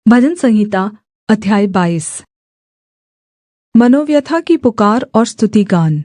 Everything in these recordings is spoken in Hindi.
भजन संहिता अध्याय 22। मनोव्यथा की पुकार और स्तुति गान।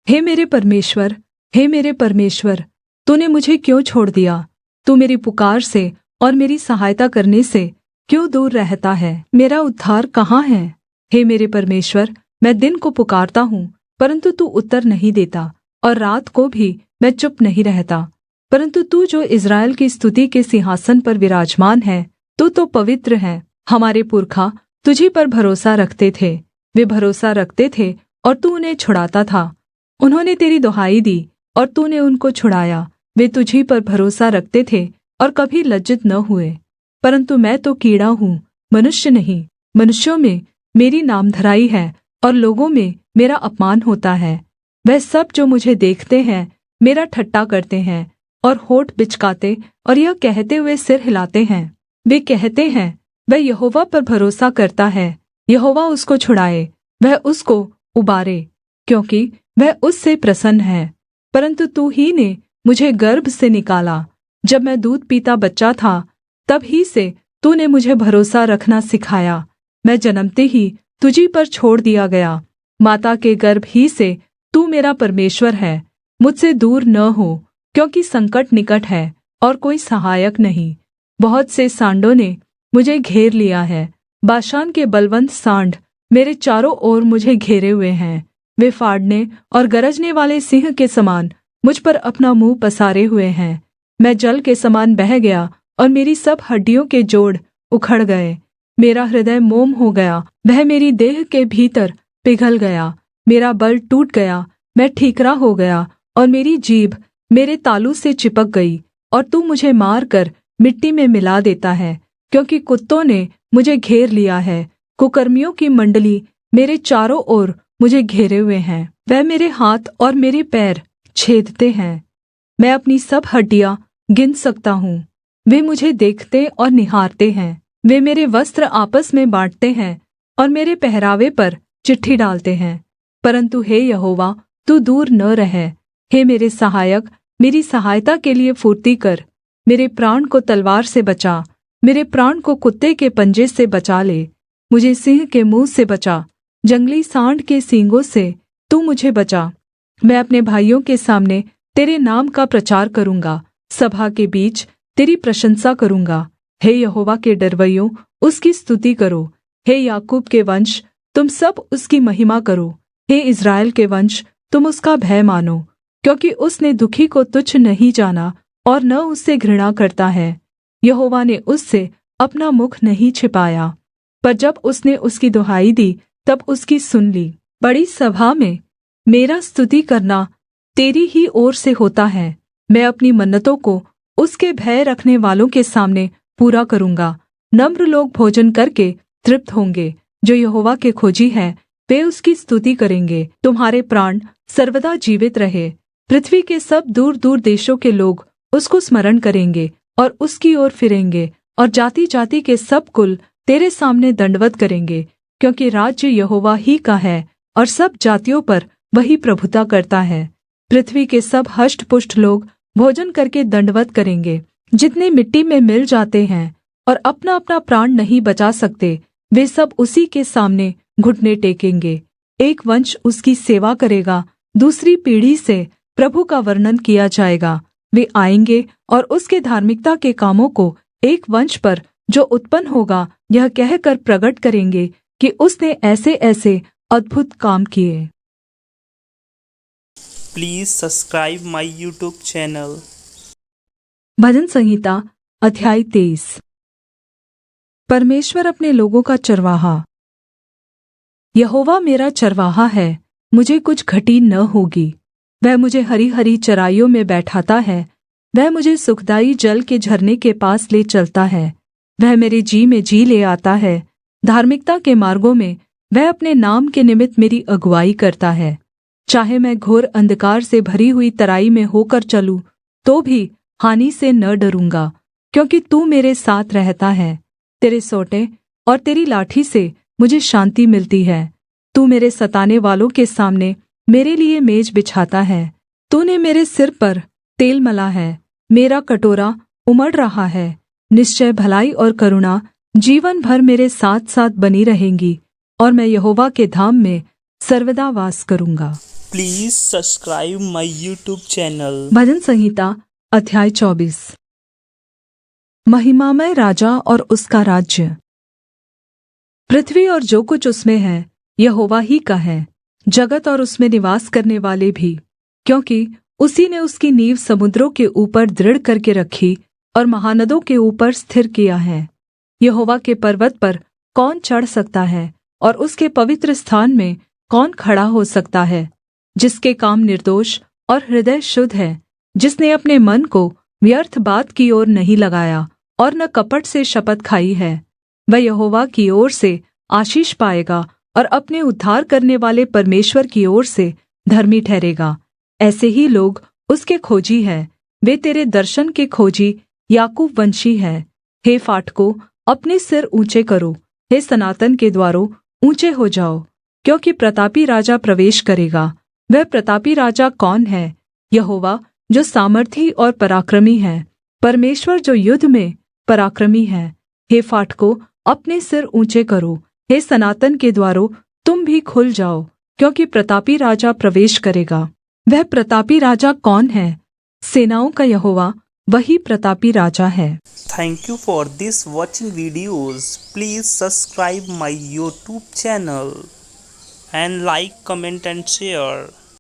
हे मेरे परमेश्वर, हे मेरे परमेश्वर, तूने मुझे क्यों छोड़ दिया? तू मेरी पुकार से और मेरी सहायता करने से क्यों दूर रहता है? मेरा उद्धार कहाँ है? हे मेरे परमेश्वर, मैं दिन को पुकारता हूँ, परन्तु तू उत्तर नहीं देता, और रात को भी मैं चुप नहीं रहता। परन्तु तू जो इस्राएल की स्तुति के सिंहासन पर विराजमान है, तू तो पवित्र है। हमारे पुरखा तुझी पर भरोसा रखते थे, वे भरोसा रखते थे और तू उन्हें छुड़ाता था। उन्होंने तेरी दुहाई दी और तूने उनको छुड़ाया। वे तुझी पर भरोसा रखते थे और कभी लज्जित न हुए। परन्तु मैं तो कीड़ा हूँ, मनुष्य नहीं। मनुष्यों में मेरी नामधराई है और लोगों में मेरा अपमान होता है। वह सब जो मुझे देखते हैं मेरा ठट्ठा करते हैं और होंठ बिचकाते और यह कहते हुए सिर हिलाते हैं। वे कहते हैं, वह यहोवा पर भरोसा करता है, यहोवा उसको छुड़ाए, वह उसको उबारे, क्योंकि वह उससे प्रसन्न है। परन्तु तू ही ने मुझे गर्भ से निकाला। जब मैं दूध पीता बच्चा था, तब ही से तूने मुझे भरोसा रखना सिखाया। मैं जन्मते ही तुझी पर छोड़ दिया गया। माता के गर्भ ही से तू मेरा परमेश्वर है। मुझसे दूर न हो, क्योंकि संकट निकट है और कोई सहायक नहीं। बहुत से सांडों ने मुझे घेर लिया है। बाशान के बलवन्त सांड मेरे चारों ओर मुझे घेरे हुए हैं। वे फाड़ने और गरजने वाले सिंह के समान मुझ पर अपना मुँह पसारे हुए हैं। मैं जल के समान बह गया और मेरी सब हड्डियों के जोड़ उखड़ गए। मेरा हृदय मोम हो गया, वह मेरी देह के भीतर पिघल गया। मेरा बल टूट गया, मैं ठीकरा हो गया और मेरी जीभ मेरे तालू से चिपक गई। और तू मुझे मारकर मिट्टी में मिला देता है, क्योंकि कुत्तों ने मुझे घेर लिया है। कुकर्मियों की मण्डली मेरे चारों ओर मुझे घेरे हुए हैं। वह मेरे हाथ और मेरे पैर छेदते हैं। मैं अपनी सब हड्डियाँ गिन सकता हूँ। वे मुझे देखते और निहारते हैं। वे मेरे वस्त्र आपस में बाँटते हैं और मेरे पहरावे पर चिट्ठी डालते हैं। परन्तु हे यहोवा, तू दूर न रह। हे मेरे सहायक, मेरी सहायता के लिए फुर्ती कर। मेरे प्राण को तलवार से बचा, मेरे प्राण को कुत्ते के पंजे से बचा ले। मुझे सिंह के मुँह से बचा, जंगली सांड के सींगों से तू मुझे बचा। मैं अपने भाइयों के सामने तेरे नाम का प्रचार करूँगा, सभा के बीच तेरी प्रशंसा करूँगा। हे यहोवा के डरवैयों, उसकी स्तुति करो। हे याकूब के वंश, तुम सब उसकी महिमा करो। हे इस्राएल के वंश, तुम उसका भय मानो, क्योंकि उसने दुखी को तुच्छ नहीं जाना और न उससे घृणा करता है। यहोवा ने उससे अपना मुख नहीं छिपाया, पर जब उसने उसकी दुहाई दी तब उसकी सुन ली। बड़ी सभा में मेरा स्तुति करना तेरी ही ओर से होता है। मैं अपनी मन्नतों को उसके भय रखने वालों के सामने पूरा करूँगा। नम्र लोग भोजन करके तृप्त होंगे, जो यहोवा के खोजी हैं वे उसकी स्तुति करेंगे। तुम्हारे प्राण सर्वदा जीवित रहे। पृथ्वी के सब दूर दूर देशों के लोग उसको स्मरण करेंगे और उसकी ओर फिरेंगे, और जाति जाति के सब कुल तेरे सामने दंडवत करेंगे, क्योंकि राज्य यहोवा ही का है और सब जातियों पर वही प्रभुता करता है। पृथ्वी के सब हष्टपुष्ट लोग भोजन करके दंडवत करेंगे। जितने मिट्टी में मिल जाते हैं और अपना अपना प्राण नहीं बचा सकते, वे सब उसी के सामने घुटने टेकेंगे। एक वंश उसकी सेवा करेगा, दूसरी पीढ़ी से प्रभु का वर्णन किया जाएगा। वे आएंगे और उसके धार्मिकता के कामों को एक वंश पर जो उत्पन्न होगा यह कहकर प्रगट करेंगे कि उसने ऐसे ऐसे अद्भुत काम किए। Please subscribe my YouTube channel. भजन संहिता अध्याय 23। परमेश्वर अपने लोगों का चरवाहा। यहोवा मेरा चरवाहा है, मुझे कुछ घटी न होगी। वह मुझे हरी हरी चराइयों में बैठाता है। वह मुझे सुखदाई जल के झरने के पास ले चलता है। वह मेरे जी में जी ले आता है। धार्मिकता के मार्गों में वह अपने नाम के निमित्त मेरी अगुआई करता है। चाहे मैं घोर अंधकार से भरी हुई तराई में होकर चलूँ, तो भी हानि से न डरूँगा, क्योंकि तू मेरे साथ रहता है। तेरे सोंटे और तेरी लाठी से मुझे शान्ति मिलती है। तू मेरे सताने वालों के सामने मेरे लिए मेज बिछाता है। तूने मेरे सिर पर तेल मला है, मेरा कटोरा उमड़ रहा है। निश्चय भलाई और करुणा जीवन भर मेरे साथ साथ बनी रहेंगी, और मैं यहोवा के धाम में सर्वदा वास करूँगा। Please subscribe my YouTube channel. भजन संहिता अध्याय 24। महिमामय राजा और उसका राज्य। पृथ्वी और जो कुछ उसमें है यहोवा ही का है, जगत और उसमें निवास करने वाले भी, क्योंकि उसी ने उसकी नींव समुद्रों के ऊपर दृढ़ करके रखी और महानदों के ऊपर स्थिर किया है। यहोवा के पर्वत पर कौन चढ़ सकता है, और उसके पवित्र स्थान में कौन खड़ा हो सकता है? जिसके काम निर्दोष और हृदय शुद्ध है, जिसने अपने मन को व्यर्थ बात की ओर नहीं लगाया और न कपट से शपथ खाई है, वह यहोवा की ओर से आशीष पाएगा और अपने उद्धार करने वाले परमेश्वर की ओर से धर्मी ठहरेगा। ऐसे ही लोग उसके खोजी हैं, वे तेरे दर्शन के खोजी याकूब वंशी हैं। हे फाटकों, अपने सिर ऊंचे करो, हे सनातन के द्वारों, ऊंचे हो जाओ, क्योंकि प्रतापी राजा प्रवेश करेगा। वह प्रतापी राजा कौन है? यहोवा जो सामर्थी और पराक्रमी है, परमेश्वर जो युद्ध में पराक्रमी है। हे फाटकों, अपने सिर ऊंचे करो, हे सनातन के द्वारों, तुम भी खुल जाओ, क्योंकि प्रतापी राजा प्रवेश करेगा। वह प्रतापी राजा कौन है? सेनाओं का यहोवा, वही प्रतापी राजा है। Thank you for this watching videos. Please subscribe my YouTube channel and like, comment and share.